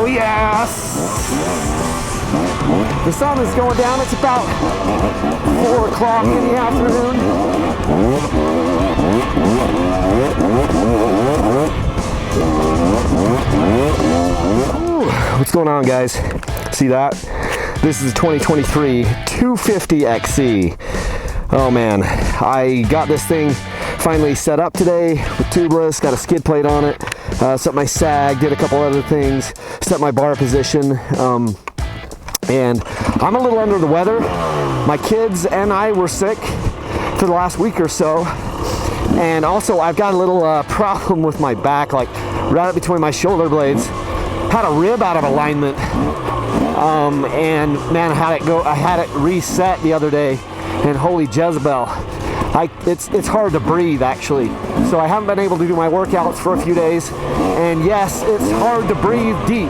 Oh yes! The sun is going down. It's about 4 o'clock in the afternoon. Ooh, what's going on, guys? See that? This is a 2023 250 XC. Oh man, I got this thing finally set up today with tubeless, got a skid plate on it, set my sag, did a couple other things, set my bar position, and I'm a little under the weather. My kids and I were sick for the last week or so, and also I've got a little problem with my back, like right up between my shoulder blades. Had a rib out of alignment, and man, I had it reset the other day, and holy Jezebel, it's hard to breathe actually. So I haven't been able to do my workouts for a few days, and yes, it's hard to breathe deep.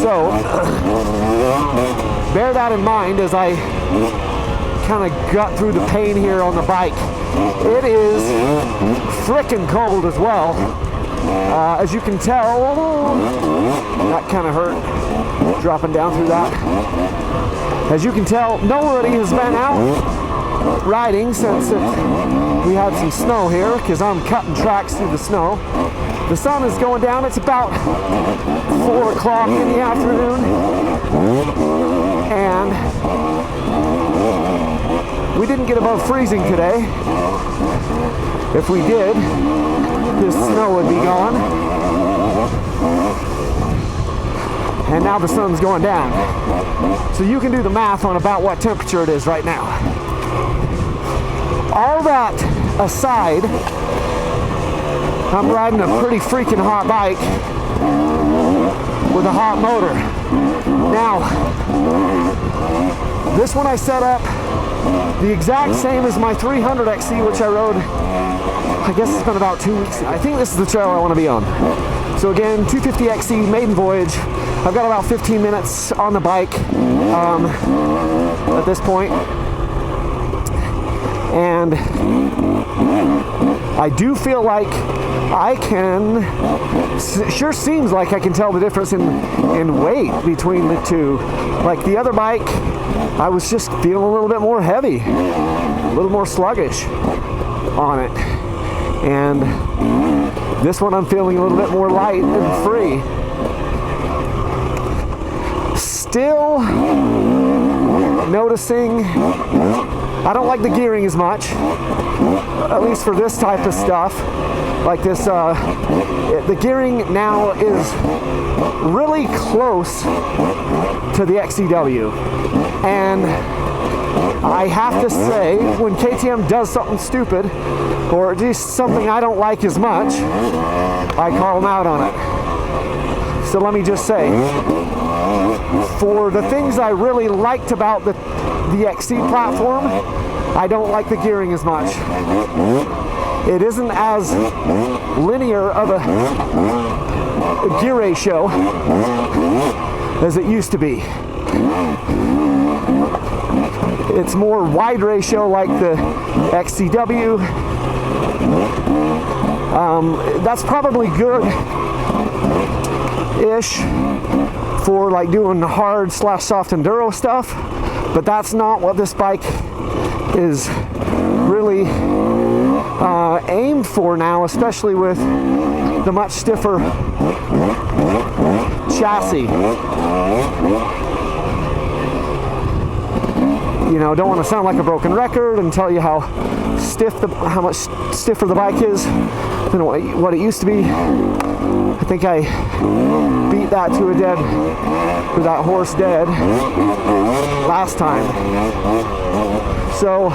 So bear that in mind as I kind of gut through the pain here on the bike. It is frickin' cold as well. As you can tell, that kind of hurt, dropping down through that. As you can tell, nobody has been out riding since we had some snow here, because I'm cutting tracks through the snow. The sun is going down. It's about 4 o'clock in the afternoon, and we didn't get above freezing today. If we did, this snow would be gone. And now the sun's going down. So you can do the math on about what temperature it is right now. All that aside, I'm riding a pretty freaking hot bike with a hot motor. Now, this one I set up the exact same as my 300 XC, which I rode, I guess it's been about 2 weeks. I think this is the trail I want to be on. So again, 250 XC, maiden voyage. I've got about 15 minutes on the bike at this point. And I do feel like I can, sure seems like I can tell the difference in weight between the two. Like the other bike, I was just feeling a little bit more heavy, a little more sluggish on it. And this one I'm feeling a little bit more light and free. Still noticing I don't like the gearing as much, at least for this type of stuff. Like this, the gearing now is really close to the XCW. And I have to say, when KTM does something stupid, or just something I don't like as much, I call them out on it. So let me just say, for the things I really liked about the XC platform, I don't like the gearing as much. It isn't as linear of a gear ratio as it used to be. It's more wide ratio like the XCW. That's probably good-ish for like doing hard / soft enduro stuff, but that's not what this bike is really aimed for now, especially with the much stiffer chassis. You know, don't want to sound like a broken record and tell you how much stiffer the bike is than what it used to be. I think I beat that to a dead, or that horse dead, last time. So,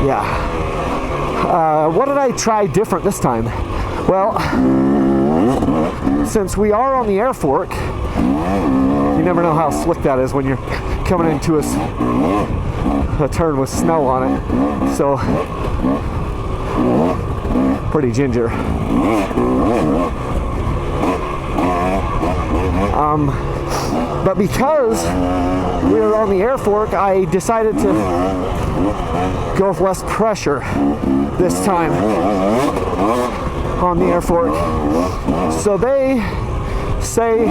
yeah. What did I try different this time? Well, since we are on the air fork, you never know how slick that is when you're coming into a turn with snow on it. So, pretty ginger. But because we were on the air fork, I decided to go with less pressure this time on the air fork. So they say in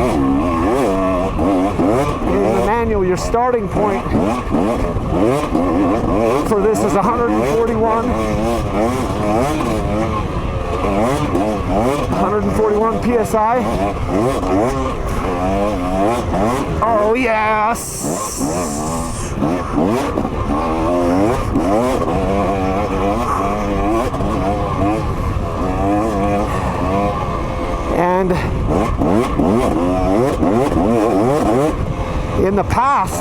the manual your starting point for this is 141 psi. Oh yes. And in the past,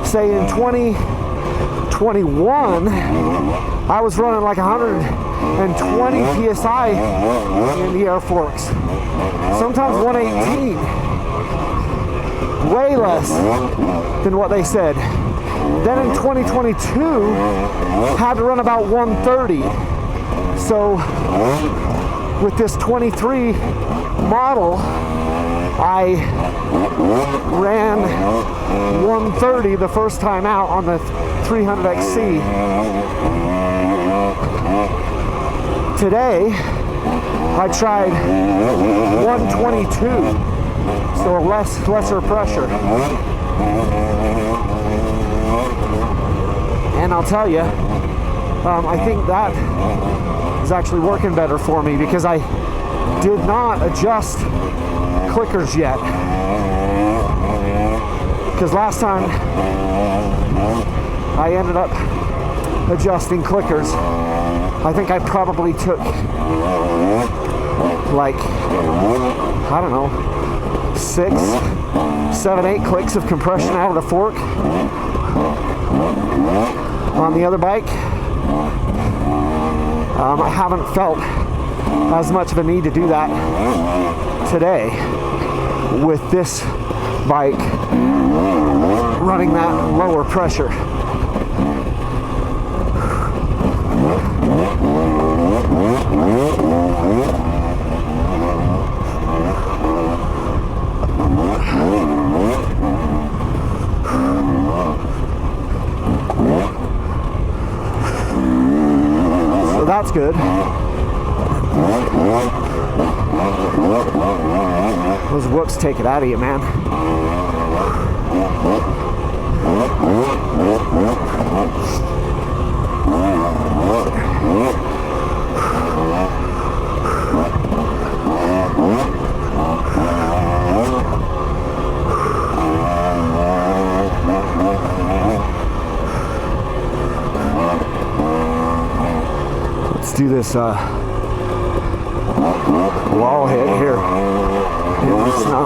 say in 2021, I was running like 120 psi in the air forks, sometimes 118, way less than what they said. Then in 2022, had to run about 130. So with this 23 model, I ran 130 the first time out on the 300XC. Today, I tried 122, so lesser pressure. And I'll tell you, I think that is actually working better for me because I did not adjust clickers yet. Because last time I ended up adjusting clickers, I think I probably took like, I don't know, 6, 7, 8 clicks of compression out of the fork on the other bike. I haven't felt as much of a need to do that today with this bike running that lower pressure. So that's good. Those whoops take it out of you, man. Let's do this wall hit here in the snow.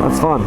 That's fun.